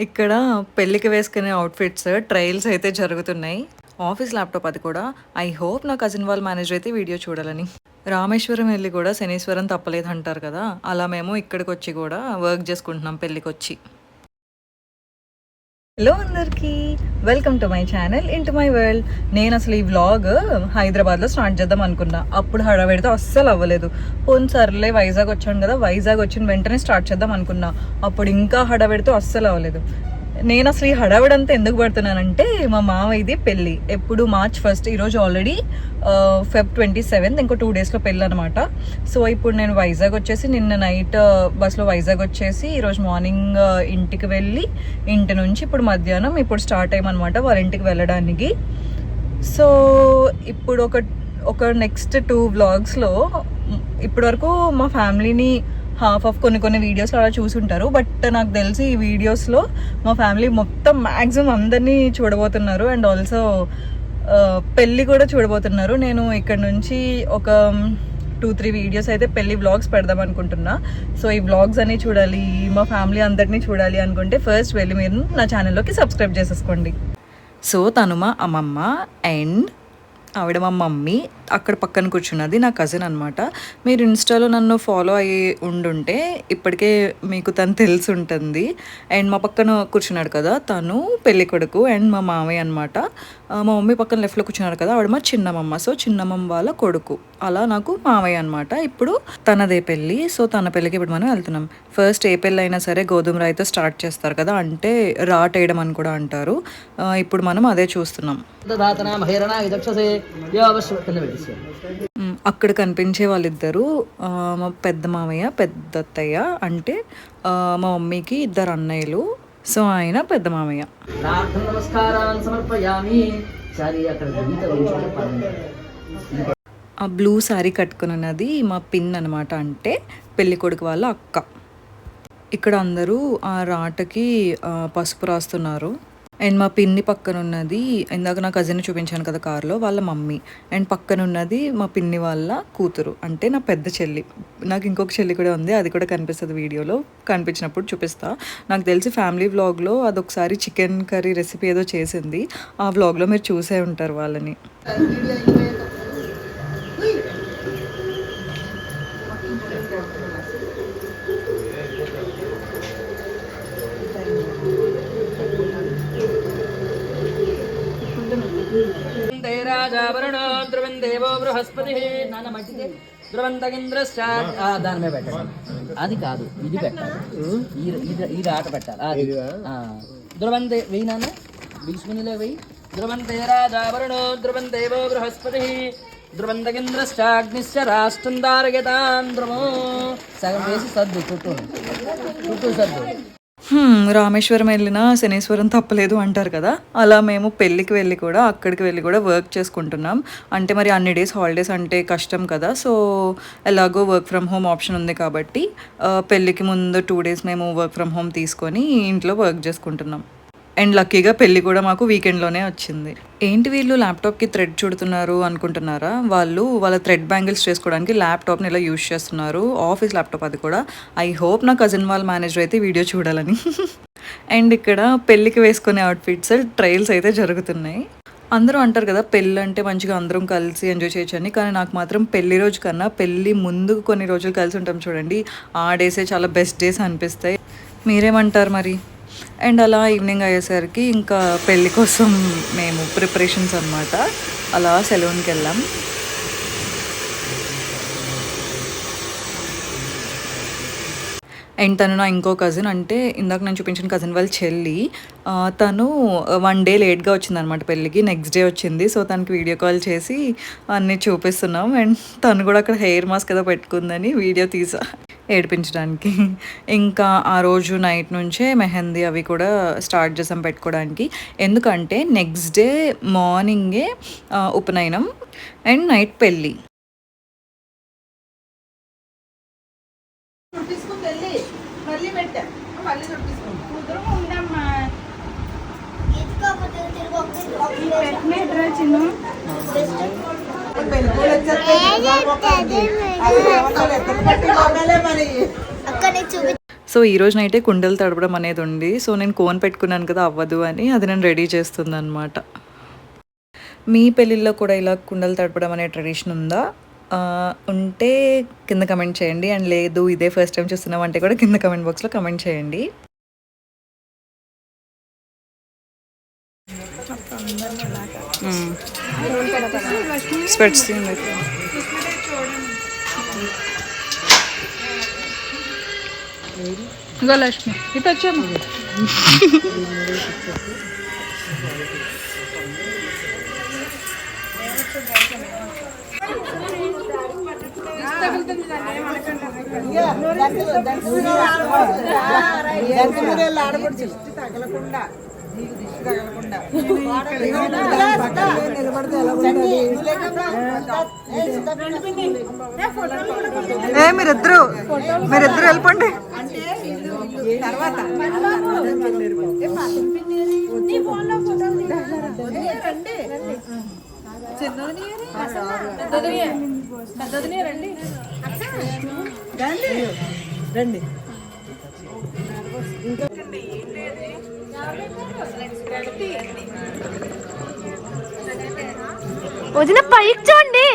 ఇక్కడ పెళ్ళికి వేసుకునే అవుట్ఫిట్స్ ట్రయల్స్ అయితే జరుగుతున్నాయి. ఆఫీస్ ల్యాప్టాప్ అది కూడా. ఐ హోప్ నా కజిన్ వాళ్ళ మేనేజర్ అయితే వీడియో చూడాలని. రామేశ్వరం వెళ్ళి కూడా శనీశ్వరం తప్పలేదు అంటారు కదా, అలా మేము ఇక్కడికి వచ్చి కూడా వర్క్ చేసుకుంటున్నాం పెళ్ళికి వచ్చి. హలో అందరికీ, welcome to my channel in to my world. నేను అసలు ఈ వ్లాగ్ హైదరాబాద్లో స్టార్ట్ చేద్దాం అనుకున్నా. అప్పుడు హడావిడితో అస్సలు అవ్వలేదు. పోను సర్లే వైజాగ్ వచ్చాను కదా, వైజాగ్ వచ్చిన వెంటనే స్టార్ట్ చేద్దాం అనుకున్నా. అప్పుడు ఇంకా హడావిడితో అస్సలు అవ్వలేదు. నేను అసలు ఈ హడావిడంతా ఎందుకు పడుతున్నానంటే, మా మావయ్యది పెళ్ళి ఎప్పుడు March 1st, ఈరోజు ఆల్రెడీ Feb 27, ఇంకో 2 daysలో పెళ్ళి అనమాట. సో ఇప్పుడు నేను వైజాగ్ వచ్చేసి నిన్న నైట్ బస్లో వైజాగ్ వచ్చేసి ఈరోజు మార్నింగ్ ఇంటికి వెళ్ళి, ఇంటి నుంచి ఇప్పుడు మధ్యాహ్నం ఇప్పుడు స్టార్ట్ అయ్యామన్నమాట వాళ్ళ ఇంటికి వెళ్ళడానికి. సో ఇప్పుడు ఒక నెక్స్ట్ 2 vlogsలో ఇప్పటి వరకు మా ఫ్యామిలీని హాఫ్ ఆఫ్ కొన్ని వీడియోస్లో అలా చూసుంటారు. బట్ నాకు తెలిసి ఈ వీడియోస్లో మా ఫ్యామిలీ మొత్తం మ్యాక్సిమం అందరినీ చూడబోతున్నారు. అండ్ ఆల్సో పెళ్ళి కూడా చూడబోతున్నారు. నేను ఇక్కడ నుంచి ఒక 2-3 వీడియోస్ అయితే పెళ్ళి వ్లాగ్స్ పెడదాం అనుకుంటున్నా. సో ఈ వ్లాగ్స్ అన్నీ చూడాలి, మా ఫ్యామిలీ అందరినీ చూడాలి అనుకుంటే ఫస్ట్ వెళ్ళి మీరు నా ఛానల్లోకి సబ్స్క్రైబ్ చేసేసుకోండి. సో తను మా అమ్మమ్మ అండ్ ఆవిడ మా మమ్మీ. అక్కడ పక్కన కూర్చున్నది నా కజిన్ అనమాట. మీరు ఇన్స్టాలో నన్ను ఫాలో అయ్యి ఉండుంటే ఇప్పటికే మీకు తను తెలిసి ఉంటుంది. అండ్ మా పక్కన కూర్చున్నాడు కదా, తను పెళ్ళి కొడుకు అండ్ మా మామయ్య అనమాట. మా మమ్మీ పక్కన లెఫ్ట్లో కూర్చున్నాడు కదా, ఆవిడ మా చిన్నమ్మమ్మ. సో చిన్నమ్మమ్మ వాళ్ళ కొడుకు, అలా నాకు మామయ్య అనమాట. ఇప్పుడు తనదే పెళ్ళి. సో తన పెళ్ళికి ఇప్పుడు మనం వెళ్తున్నాం. ఫస్ట్ ఏ పెళ్ళి అయినా సరే గోధుమ రాయితో స్టార్ట్ చేస్తారు కదా, అంటే రాటేయడం అని కూడా అంటారు. ఇప్పుడు మనం అదే చూస్తున్నాం. అక్కడ కనిపించే వాళ్ళిద్దరు మా పెద్ద మామయ్య, పెద్ద అత్తయ్య, అంటే మా మమ్మీకి 2 అన్నయ్యలు. సో ఆయన పెద్ద మామయ్య. ఆ బ్లూ శారీ కట్టుకుని ఉన్నది మా పిన్ అనమాట, అంటే పెళ్లి కొడుకు వాళ్ళ అక్క. ఇక్కడ అందరూ ఆ రాటకి పసుపు రాస్తున్నారు. అండ్ మా పిన్ని పక్కన ఉన్నది, ఇందాక నా కజిన్ చూపించాను కదా కార్లో, వాళ్ళ మమ్మీ. అండ్ పక్కన ఉన్నది మా పిన్ని వాళ్ళ కూతురు, అంటే నా పెద్ద చెల్లి. నాకు ఇంకొక చెల్లి కూడా ఉంది, అది కూడా కనిపిస్తుంది వీడియోలో, కనిపించినప్పుడు చూపిస్తా. నాకు తెలిసి ఫ్యామిలీ వ్లాగ్లో అదొకసారి చికెన్ కర్రీ రెసిపీ ఏదో చేసింది, ఆ వ్లాగ్లో మీరు చూసే ఉంటారు వాళ్ళని. ధ్రువందేవో బృహస్పతి దాని మీద పెట్టాలి. అది కాదు, ఇది పెట్టాలి. ఈ ఆట పెట్టాలి. అది ధ్రువంతే వెయ్యి నాన్న, బిగుసుకునిలే వెయ్యి. ధ్రువంతే రాజావరుణో ధ్రువందేవో బృహస్పతి ధ్రువంతగింద్రశ్చాగ్నిశ్చ రాష్ట్రం దారగతాంధ్రమో. సగం వేసి సర్దు, చుట్టూ సర్దు. రామేశ్వరం వెళ్ళినా శనీశ్వరం తప్పలేదు అంటారు కదా, అలా మేము పెళ్ళికి వెళ్ళి కూడా అక్కడికి వెళ్ళి కూడా వర్క్ చేసుకుంటున్నాం. అంటే మరి అన్ని డేస్ హాలిడేస్ అంటే కష్టం కదా. సో ఎలాగో వర్క్ ఫ్రమ్ హోమ్ ఆప్షన్ ఉంది కాబట్టి పెళ్ళికి ముందు 2 days మేము వర్క్ ఫ్రమ్ హోమ్ తీసుకొని ఇంట్లో వర్క్ చేసుకుంటున్నాం. అండ్ లక్కీగా పెళ్ళి కూడా మాకు వీకెండ్లోనే వచ్చింది. ఏంటి వీళ్ళు ల్యాప్టాప్కి థ్రెడ్ చుడుతున్నారు అనుకుంటున్నారా? వాళ్ళు వాళ్ళ థ్రెడ్ బ్యాంగిల్స్ చేసుకోవడానికి ల్యాప్టాప్ని ఇలా యూజ్ చేస్తున్నారు. ఆఫీస్ ల్యాప్టాప్ అది కూడా. ఐ హోప్ నా కజిన్ వాళ్ళ మేనేజర్ అయితే వీడియో చూడాలని. అండ్ ఇక్కడ పెళ్ళికి వేసుకునే అవుట్ఫిట్స్ ట్రయల్స్ అయితే జరుగుతున్నాయి. అందరూ అంటారు కదా పెళ్ళి అంటే మంచిగా అందరం కలిసి ఎంజాయ్ చేయొచ్చు అని, కానీ నాకు మాత్రం పెళ్లి రోజు కన్నా పెళ్ళి ముందు కొన్ని రోజులు కలిసి ఉంటాం చూడండి, ఆ డేసే చాలా బెస్ట్ డేస్ అనిపిస్తాయి. మీరేమంటారు మరి? అండ్ అలా ఈవినింగ్ అయ్యేసరికి ఇంకా పెళ్ళి కోసం మేము ప్రిపరేషన్స్ అనమాట, అలా సెలూన్కి వెళ్ళాం. అండ్ తను నా ఇంకో కజిన్, అంటే ఇందాక నేను చూపించిన కజిన్ వాళ్ళ చెల్లి. తను 1 day లేట్గా వచ్చిందనమాట పెళ్ళికి, నెక్స్ట్ డే వచ్చింది. సో తనకి వీడియో కాల్ చేసి అన్నీ చూపిస్తున్నాం. అండ్ తను కూడా అక్కడ హెయిర్ మాస్క్ ఏదో పెట్టుకుందని వీడియో తీసా ఏడిపించడానికి. ఇంకా ఆ రోజు నైట్ నుంచే మెహందీ అవి కూడా స్టార్ట్ చేసాం పెట్టుకోవడానికి. ఎందుకంటే నెక్స్ట్ డే మార్నింగే ఉపనయనం అండ్ నైట్ పెళ్ళి. సో సో ఈ రోజు నైటే కుండలు తడపడం అనేది ఉంది. సో నేను కోన్ పెట్టుకున్నాను కదా, అవ్వదు అని అది నేను రెడీ చేస్తుంది అనమాట. మీ పెళ్ళిళ్ళలో కూడా ఇలా కుండలు తడపడం అనే ట్రెడిషన్ ఉందా? ఉంటే కింద కమెంట్ చేయండి. అండ్ లేదు ఇదే ఫస్ట్ టైం చూస్తున్నామంటే కూడా కింద కమెంట్ బాక్స్లో కమెంట్ చేయండి. స్వెట్స్ ఇంకా లక్ష్మి ఇటు వచ్చాము. మీరిద్దరు వెళ్ళిపోండి. రండి. వదిన పైకి చూడండి.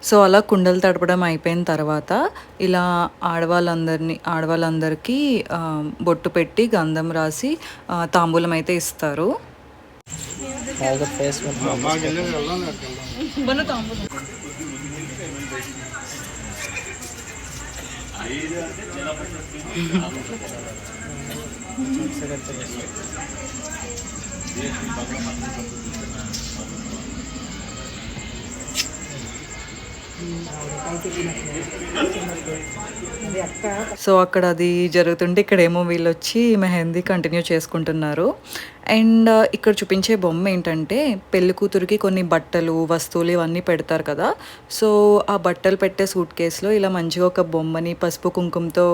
సో అలా కుండలు తడపడం అయిపోయిన తర్వాత ఇలా ఆడవాళ్ళందరికీ బొట్టు పెట్టి గంధం రాసి తాంబూలం అయితే ఇస్తారు. సో అక్కడ అది జరుగుతుంటే ఇక్కడేమో వీళ్ళు వచ్చి మెహందీ కంటిన్యూ చేసుకుంటున్నారు. అండ్ ఇక్కడ చూపించే బొమ్మ ఏంటంటే పెళ్లి కూతురికి కొన్ని బట్టలు వస్తువులు ఇవన్నీ పెడతారు కదా. సో ఆ బట్టలు పెట్టే సూట్ కేసులో ఇలా మంచిగా ఒక బొమ్మని పసుపు కుంకుమతో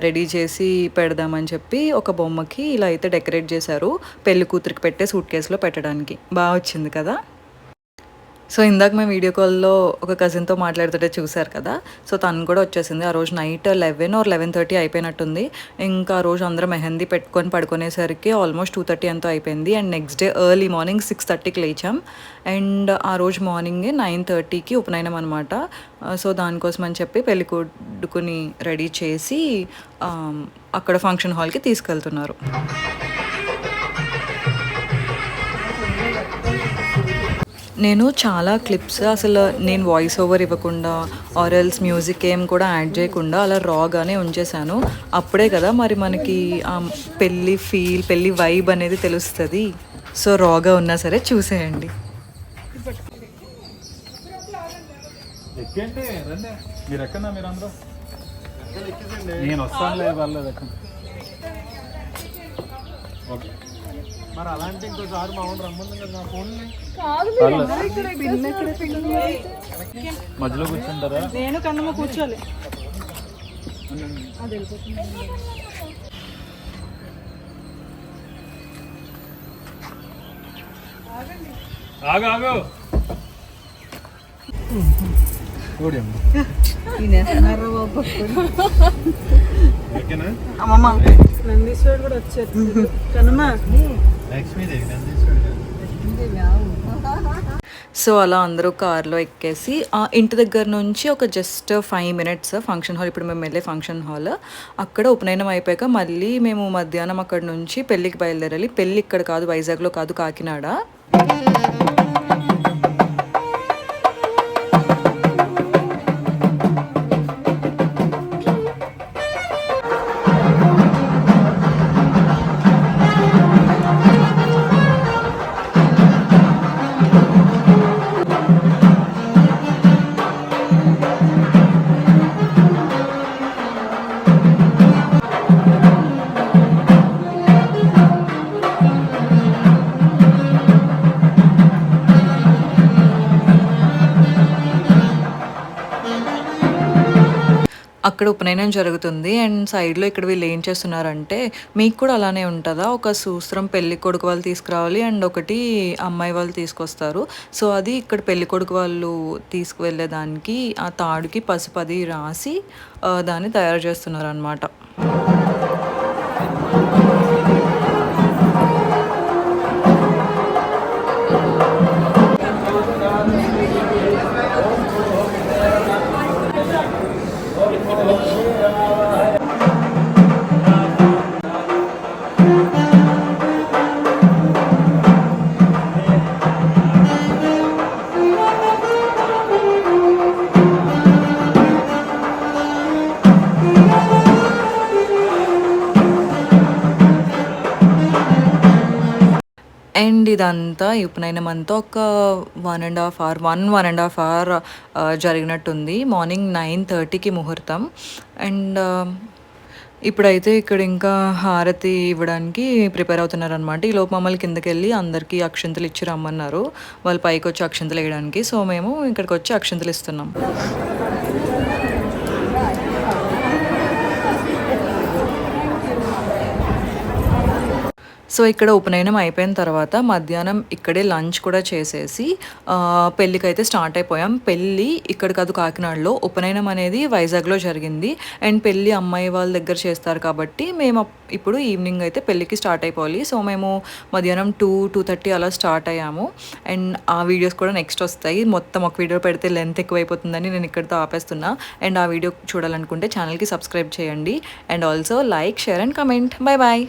రెడీ చేసి పెడదామని చెప్పి ఒక బొమ్మకి ఇలా అయితే డెకరేట్ చేశారు. పెళ్లి కూతురికి పెట్టే సూట్ కేసులో పెట్టడానికి. బాగా వచ్చింది కదా. సో ఇందాక మేము వీడియో కాల్లో ఒక కజిన్తో మాట్లాడుతుంటే చూశారు కదా. సో తను కూడా వచ్చేసింది. ఆ రోజు నైట్ 11 or 11:30 అయిపోయినట్టుంది. ఇంకా ఆ రోజు అందరం మెహందీ పెట్టుకొని పడుకునేసరికి ఆల్మోస్ట్ 2:30 ఎంతో అయిపోయింది. And next day early morning 6:30కి లేచాం. అండ్ ఆ రోజు మార్నింగే 9:30కి ఉపనయనం అనమాట. సో దానికోసం అని చెప్పి పెళ్లి కొడుకుని రెడీ చేసి అక్కడ ఫంక్షన్ హాల్కి తీసుకెళ్తున్నారు. నేను చాలా క్లిప్స్ అసలు నేను వాయిస్ ఓవర్ ఇవ్వకుండా ఆరల్స్ మ్యూజిక్ ఏం కూడా యాడ్ చేయకుండా అలా రాగానే ఉంచేసాను. అప్పుడే కదా మరి మనకి పెళ్ళి వైబ్ అనేది తెలుస్తుంది. సో రాగా ఉన్నా సరే చూసేయండి. మరి అలాంటి ఇంకోసారి మా ఊరు రమ్మంది కదా ఫోన్ మధ్యలో కూర్చుంటారా? నేను కన్నమ్మ కూర్చోలే. ఆగు ఆగు నందీశ్వరుడు కూడా వచ్చారు కన్నమ్మ. సో అలా అందరూ కార్లో ఎక్కేసి ఇంటి దగ్గర నుంచి ఒక జస్ట్ 5 minutes ఫంక్షన్ హాల్, ఇప్పుడు మేము వెళ్ళే ఫంక్షన్ హాల్, అక్కడ ఉపనయనం అయిపోయాక మళ్ళీ మేము మధ్యాహ్నం అక్కడ నుంచి పెళ్ళికి బయలుదేరాలి. పెళ్ళి ఇక్కడ కాదు, వైజాగ్లో కాదు, కాకినాడ. అక్కడ ఉపనయనం జరుగుతుంది అండ్ సైడ్లో ఇక్కడ వీళ్ళు ఏం చేస్తున్నారంటే మీకు కూడా అలానే ఉంటుందా, ఒక సూస్త్రం పెళ్లి కొడుకు వాళ్ళు తీసుకురావాలి అండ్ ఒకటి అమ్మాయి వాళ్ళు తీసుకొస్తారు. సో అది ఇక్కడ పెళ్లి కొడుకు వాళ్ళు తీసుకువెళ్ళేదానికి ఆ తాడుకి పసుపు అది రాసి దాన్ని తయారు చేస్తున్నారు అన్నమాట. అండ్ ఇదంతా ఈ ఉపనయనం అంతా ఒక 1.5 అవర్ జరిగినట్టుంది. మార్నింగ్ 9:30కి ముహూర్తం. అండ్ ఇప్పుడైతే ఇక్కడ ఇంకా హారతి ఇవ్వడానికి ప్రిపేర్ అవుతున్నారనమాట. ఈ లోపు మమ్మల్ని కిందకి వెళ్ళి అందరికీ అక్షంతలు ఇచ్చి రమ్మన్నారు, వాళ్ళు పైకి వచ్చి అక్షంతలు వేయడానికి. సో మేము ఇక్కడికి వచ్చి అక్షంతలు ఇస్తున్నాం. సో ఇక్కడ ఉపనయనం అయిపోయిన తర్వాత మధ్యాహ్నం ఇక్కడే లంచ్ కూడా చేసేసి పెళ్ళికైతే స్టార్ట్ అయిపోయాం. పెళ్ళి ఇక్కడ కాదు కాకినాడలో, ఉపనయనం అనేది వైజాగ్లో జరిగింది. అండ్ పెళ్ళి అమ్మాయి వాళ్ళ దగ్గర చేస్తారు కాబట్టి మేము ఇప్పుడు ఈవినింగ్ అయితే పెళ్ళికి స్టార్ట్ అయిపోవాలి. సో మేము మధ్యాహ్నం 2:30 అలా స్టార్ట్ అయ్యాము. అండ్ ఆ వీడియోస్ కూడా నెక్స్ట్ వస్తాయి. మొత్తం ఒక వీడియో పెడితే లెంత్ ఎక్కువైపోతుందని నేను ఇక్కడితో ఆపేస్తున్నా. అండ్ ఆ వీడియో చూడాలనుకుంటే ఛానల్కి సబ్స్క్రైబ్ చేయండి. And also like, share and comment. Bye bye.